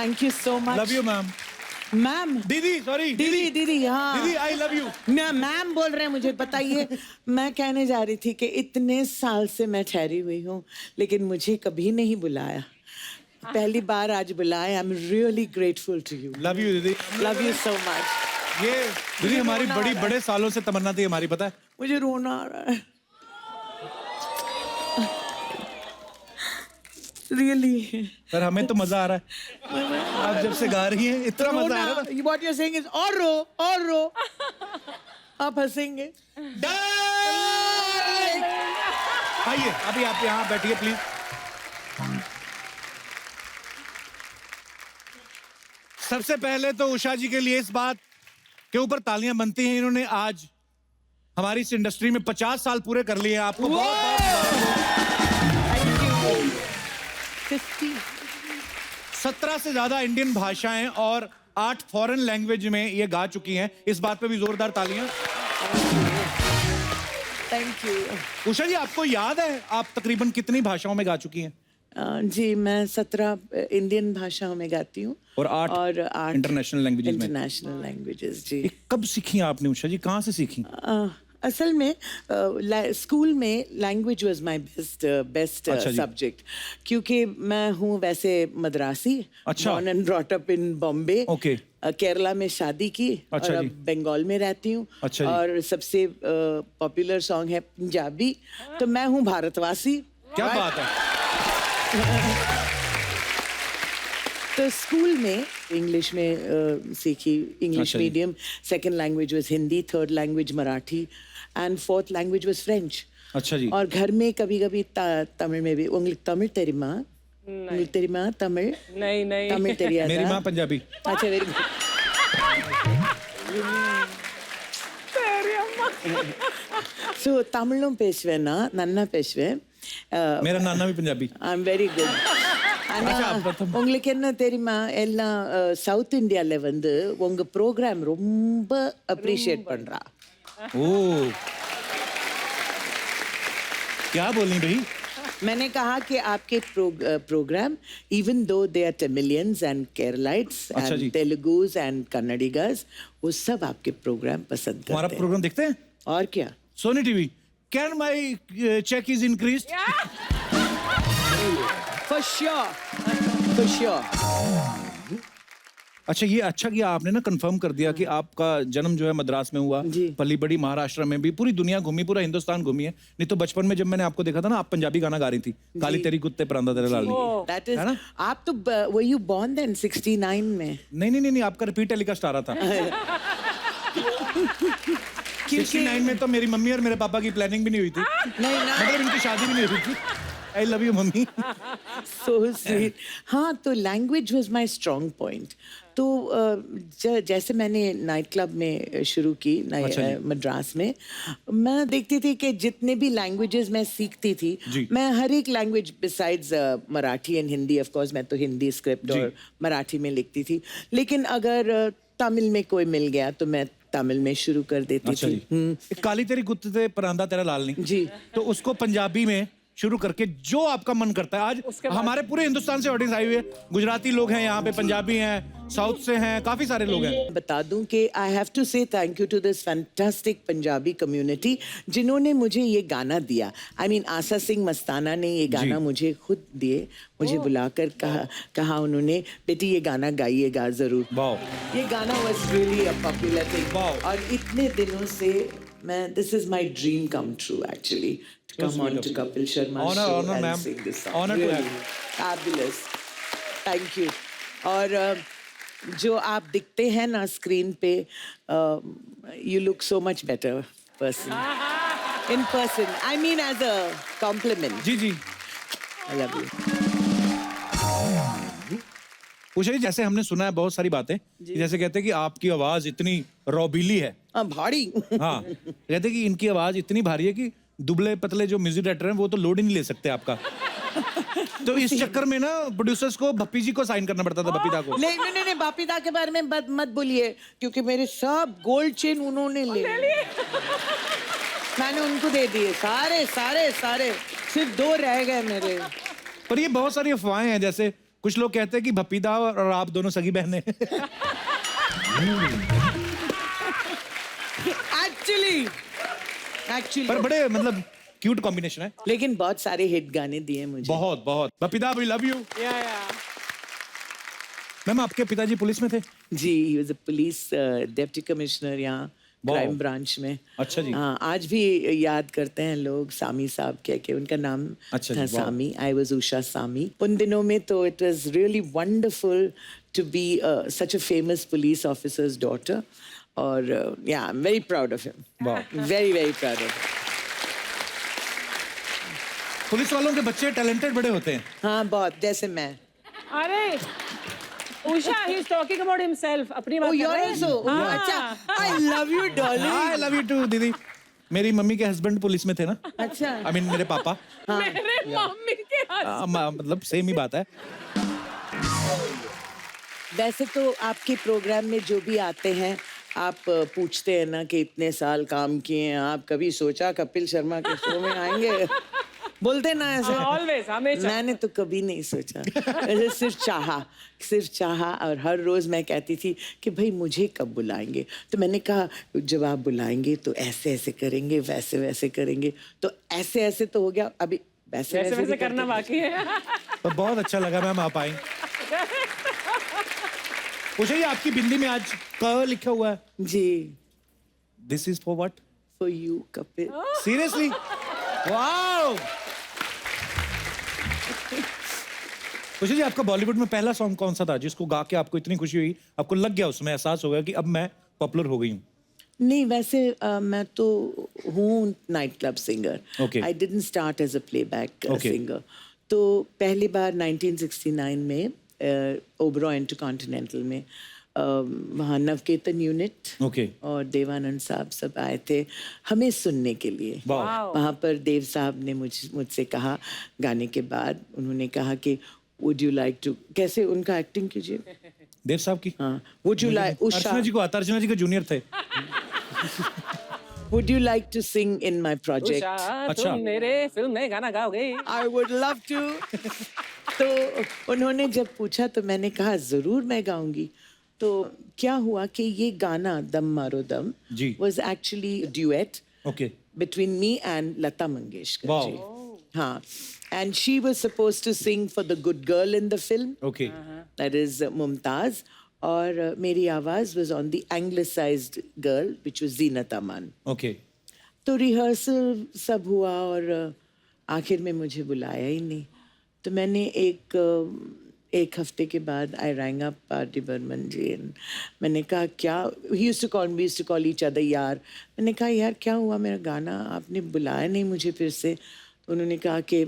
Thank you so much. Love you ma'am. Ma'am, दीदी, sorry दीदी, हाँ दीदी, आई लव यू। मैम बोल रहे हैं मुझे, बताइए। मैं कहने जा रही थी कि इतने साल से मैं ठहरी हुई हूँ, लेकिन मुझे कभी नहीं बुलाया। पहली बार आज बुलाया। I am really grateful to you. Love you didi. Love you so much. ये दीदी हमारी रोना बड़ी आ रहा है। बड़े सालों से तमन्ना थी हमारी, पता है? मुझे रोना आ रहा है। रियली। पर हमें तो मजा आ रहा है। आप जब से गा रही हैं इतना मजा आ रहा है। What you're saying is और रो। आप हंसेंगे। आइए, अभी आप यहाँ बैठिए प्लीज। सबसे पहले तो उषा जी के लिए इस बात के ऊपर तालियां बनती हैं, इन्होंने आज हमारी इस इंडस्ट्री में 50 साल पूरे कर लिए हैं। आपको बहुत 17 से ज्यादा इंडियन भाषाएं और 8 फॉरेन लैंग्वेज में ये गा चुकी हैं। इस बात पे भी जोरदार तालियां। Thank you. उषा जी, आपको याद है आप तकरीबन कितनी भाषाओं में गा चुकी हैं? जी, मैं 17 इंडियन भाषाओं में गाती हूँ और 8 इंटरनेशनल लैंग्वेजेस में। इंटरनेशनल लैंग्वेजेस, जी। ये कब सीखी आपने उषा जी, कहाँ से सीखी? असल में स्कूल में language was my best subject, क्योंकि मैं हूँ वैसे मद्रासी। अच्छा। Born and brought up in Bombay. Okay. Kerala में शादी की। अच्छा और अब जी। बंगाल में रहती हूँ। अच्छा जी। और सबसे पॉपुलर सॉन्ग है पंजाबी। तो मैं हूँ भारतवासी। क्या बात है। तो स्कूल में इंग्लिश में सीखी, इंग्लिश अच्छा जी। Medium. Second language was Hindi, third language Marathi and fourth language was French. अच्छा जी। और घर में कभी-कभी तमिल में भी। उंगली तमिल तेरी माँ, उंगली तेरी माँ तमिल। नहीं तमिल तेरी आजा। मेरी माँ पंजाबी। अच्छा, वेरी गुड। सो तमिलों पेशवेना नन्ना पेशवे। मेरा नाना भी Punjabi. I am very good. ஆனா உங்களுக்கு என்ன தெரியுமா, எல்லாம் சவுத் இந்தியால வந்து உங்க ப்ரோக்ராம் ரொம்ப அப்ரிஷியேட் பண்றா. ओ, क्या बोली भाई? मैंने कहा कि आपके programme, even though they are Tamilians and Keralites अच्छा जी। एंड तेलुगुस एंड कन्नडिगास, वो सब आपके प्रोग्राम पसंद हमारा करते हैं। प्रोग्राम देखते हैं? और क्या? Sony TV. Can my check is increased? For sure. अच्छा, ये अच्छा किया आपने ना कंफर्म कर दिया कि आपका जन्म जो है मद्रास में हुआ, जी। पली बड़ी महाराष्ट्र में भी, पूरी दुनिया घूमी, पूरा हिंदुस्तान घूमी है। नहीं तो बचपन में जब मैंने आपको देखा था ना, आप पंजाबी गाना गा रही थी, काली तेरी कुत्ते परांदा तेरे लाल। That is, है ना? आप तो were you born then 69 में? नहीं, आपका रिपीट टेलीकास्ट आ रहा था। 69 में तो मेरी मम्मी और मेरे पापा की प्लानिंग भी नहीं हुई थी। नहीं ना। मतलब इनकी शादी भी नहीं हुई थी। आई love you mummy. So sweet. हाँ, तो language was my strong point. तो जैसे मैंने नाइट क्लब में शुरू की अच्छा जी। मद्रास में, मैं देखती थी कि जितने भी लैंग्वेजेस मैं सीखती थी, जी। मैं हर एक language besides Marathi and Hindi, of course मैं तो हिंदी स्क्रिप्ट जी। और मराठी में लिखती थी, लेकिन अगर तमिल में कोई मिल गया तो मैं तमिल में शुरू कर देती अच्छा थी। जी। काली तेरी कुत्ते परांदा तेरा लाल नहीं। जी। तो उसको पंजाबी में शुरू करके जो आपका मन करता है। आज हमारे पूरे हिंदुस्तान से ऑडियंस आई हुई है। गुजराती लोग हैं यहाँ पे, पंजाबी हैं, साउथ से हैं, काफी सारे लोग हैं। बता दूं कि I have to say thank you to this fantastic Punjabi community जिन्होंने मुझे ये गाना दिया। आई मीन आशा सिंह मस्ताना ने ये गाना मुझे खुद दिए, मुझे बुलाकर कहा उन्होंने, बेटी ये गाना गाइएगा जरूर। वाह। ये गाना was really a popular thing. Wow. और इतने दिनों से मैं, this is my dream come true actually, to come on to Kapil Sharma Honor, show honor, and ma'am. sing this song. Honor to Really have you. fabulous. Thank you. और जो आप दिखते हैं ना स्क्रीन पे, you look so much better person. In person. I mean as a compliment. Ji. I love you. Usha जी, जैसे हमने सुना है बहुत सारी बातें, कि जैसे कहते हैं कि आपकी आवाज इतनी रौबीली है। भारी। हाँ, कहते हैं कि इनकी आवाज इतनी भारी है कि दुबले पतले जो म्यूजिक डायरेक्टर हैं वो तो लोड ही नहीं ले सकते आपका। तो इस चक्कर में ना प्रोड्यूसर्स को भप्पी जी को साइन करना पड़ता था, बपीता को। नहीं, बापीदा के बारे में मत बोलिए, क्योंकि मेरे सब गोल्ड चेन उन्होंने ले लिए। मैंने उनको दे दिए सारे, सिर्फ 2 रह गए मेरे। पर ये बहुत सारी अफवाहें हैं, जैसे कुछ लोग कहते हैं कि भप्पीदा और आप दोनों सगी बहनें हैं। एक्चुअली पर बड़े मतलब क्यूट कॉम्बिनेशन है। लेकिन बहुत सारे हिट गाने दिए मुझे। बहुत बहुत। Bappida we love you. Ma'am आपके पिताजी पुलिस में थे? जी, he was a police deputy commissioner यहाँ क्राइम ब्रांच में। अच्छा जी। हाँ, आज भी याद करते हैं लोग सामी साहब कह के, उनका नाम अच्छा था जी, वाह। सामी। I was Usha Sami. उन दिनों में तो it was really wonderful to be such a famous police officer's daughter, और yeah I am very proud of him, very very proud of. Police वालों के बच्चे टैलेंटेड बड़े होते हैं। हाँ बहुत, जैसे मैं। अरे Usha, he is talking about himself. अपनी बात Oh, कर you're रहे हैं? also? हाँ। अच्छा, I love you, darling. I love you too दीदी। मेरी मम्मी के हस्बैंड पुलिस में थे ना। अच्छा। आई मीन मेरे पापा। मेरे मम्मी के हाथ। मतलब सेम ही बात है। वैसे तो आपके प्रोग्राम में जो भी आते हैं, आप पूछते हैं ना कि इतने साल काम किए हैं, आप कभी सोचा कपिल शर्मा के शो में आएंगे? बोलते ना ऐसे। Always, हमेशा। मैंने तो कभी नहीं सोचा, ऐसे सिर्फ चाहा, और हर रोज मैं कहती थी कि भाई मुझे कब बुलाएंगे। तो मैंने कहा जब आप बुलाएंगे तो ऐसे ऐसे करेंगे, वैसे वैसे करेंगे। तो ऐसे ऐसे तो हो गया, अभी वैसे वैसे भी करना बाकी है। तो बहुत अच्छा लगा मैम आप आई। उषा जी आपकी बिंदी में आज क लिखा हुआ है। जी, this is for what? For you Kapil. Seriously? Wow! Usha ji आपका बॉलीवुड में पहला सॉन्ग कौन सा था जिसको गा के आपको इतनी खुशी हुई, आपको लग गया, उसमें एहसास हो गया कि अब मैं पॉपुलर हो गई हूँ? नहीं, वैसे मैं तो हूँ night club singer. Okay. I didn't start as a playback Okay. Singer. तो पहली बार 1969 में ओबरॉय इंटरकॉन्टिनेंटल में वहाँ नवकेतन यूनिट Okay. और देवानंद साहब सब आए थे हमें सुनने के लिए। वाह। वहाँ पर देव साहब ने मुझसे कहा, गाने के बाद उन्होंने कहा कि वुड यू लाइक टू, कैसे उनका एक्टिंग कीजिए। देव साहब की? हाँ, would you like, Archana ji को आता, अर्चना जी के जूनियर थे। Would you like to sing in my project? Usha, अच्छा। तुम मेरे फिल्म में गाना गाओगे? I would love to. तो उन्होंने जब पूछा तो मैंने कहा जरूर मैं गाऊंगी। तो क्या हुआ कि ये गाना दम मारो दम जी। was actually a duet okay. between me and Lata Mangeshkar Wow. ji. हाँ, and she was supposed to sing for the good girl in the film, okay. that is Mumtaz, और मेरी आवाज was on the anglicized girl which was Zeenat Aman. Okay. तो rehearsal सब हुआ और आखिर में मुझे बुलाया ही नहीं। तो मैंने एक हफ्ते के बाद I rang up party Burman ji and मैंने कहा क्या, he used to call each other यार। मैंने कहा यार क्या हुआ, मेरा गाना आपने बुलाया नहीं मुझे फिर से। तो उन्होंने कहा कि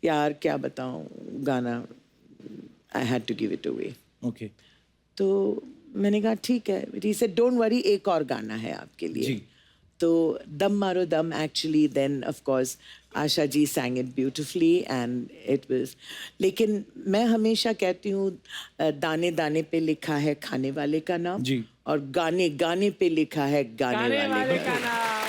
यार क्या बताऊं, गाना I had to give it away. Okay. तो मैंने कहा ठीक है। ही सेड डोंट वरी, एक और गाना है आपके लिए। जी। तो Dum Maaro Dum actually then of course Asha ji sang it beautifully and it was, लेकिन मैं हमेशा कहती हूँ दाने दाने पे लिखा है खाने वाले का नाम, जी। और गाने गाने पे लिखा है गाने गाने वाले वाले का का नाम।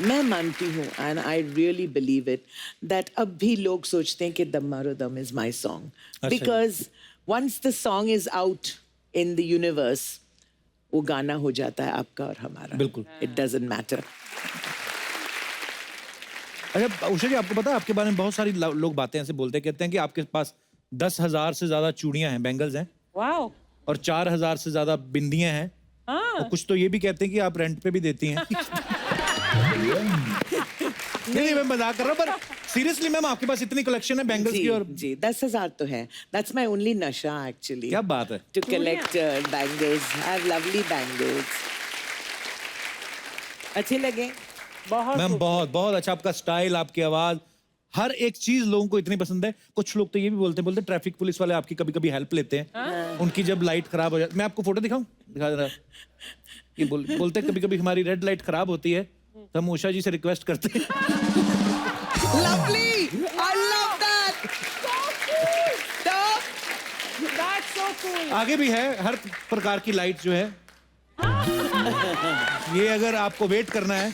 मैं मानती हूँ and I really believe it that अब भी लोग सोचते हैं कि Dum Maaro Dum is my song, अच्छा। Because once the song is out in the universe वो गाना हो जाता है आपका और हमारा। बिल्कुल। It doesn't matter. अच्छा उषा जी आपको पता है आपके बारे में बहुत सारी लोग बातें ऐसे बोलते कहते हैं कि आपके पास 10,000 से ज्यादा चूड़ियां हैं, बैंगल्स हैं, वाओ। और 4,000 से ज्यादा बिंदियां हैं, हाँ। और कुछ तो ये भी कहते हैं कि आप रेंट पे भी देती हैं। नहीं मैं मजाक कर रहा हूँ, पर सीरियसली मैम आपके पास इतनी कलेक्शन है बैंगल्स जी की। और जी 10,000 तो है। दैट्स माई ओनली नशा एक्चुअली। क्या बात है। To collect bangles. I have lovely bangles. अच्छे लगे? बहुत मैम बहुत बहुत अच्छा, आपका स्टाइल, आपकी आवाज, हर एक चीज लोगों को इतनी पसंद है। कुछ लोग तो ये भी बोलते ट्रैफिक पुलिस वाले आपकी कभी कभी हेल्प लेते हैं। उनकी जब लाइट खराब हो जाती, मैं आपको फोटो दिखाऊं, दिखा जरा। ये बोलते हैं कभी कभी हमारी रेड लाइट खराब होती है तो हम उषा जी से रिक्वेस्ट करते हैं। Lovely! I love that! Stop! That's so cool. आगे भी है हर प्रकार की लाइट जो है। ये अगर आपको वेट करना है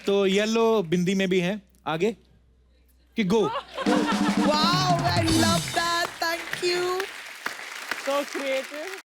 तो येलो बिंदी में भी है आगे कि गो। Wow, I love you. So creative.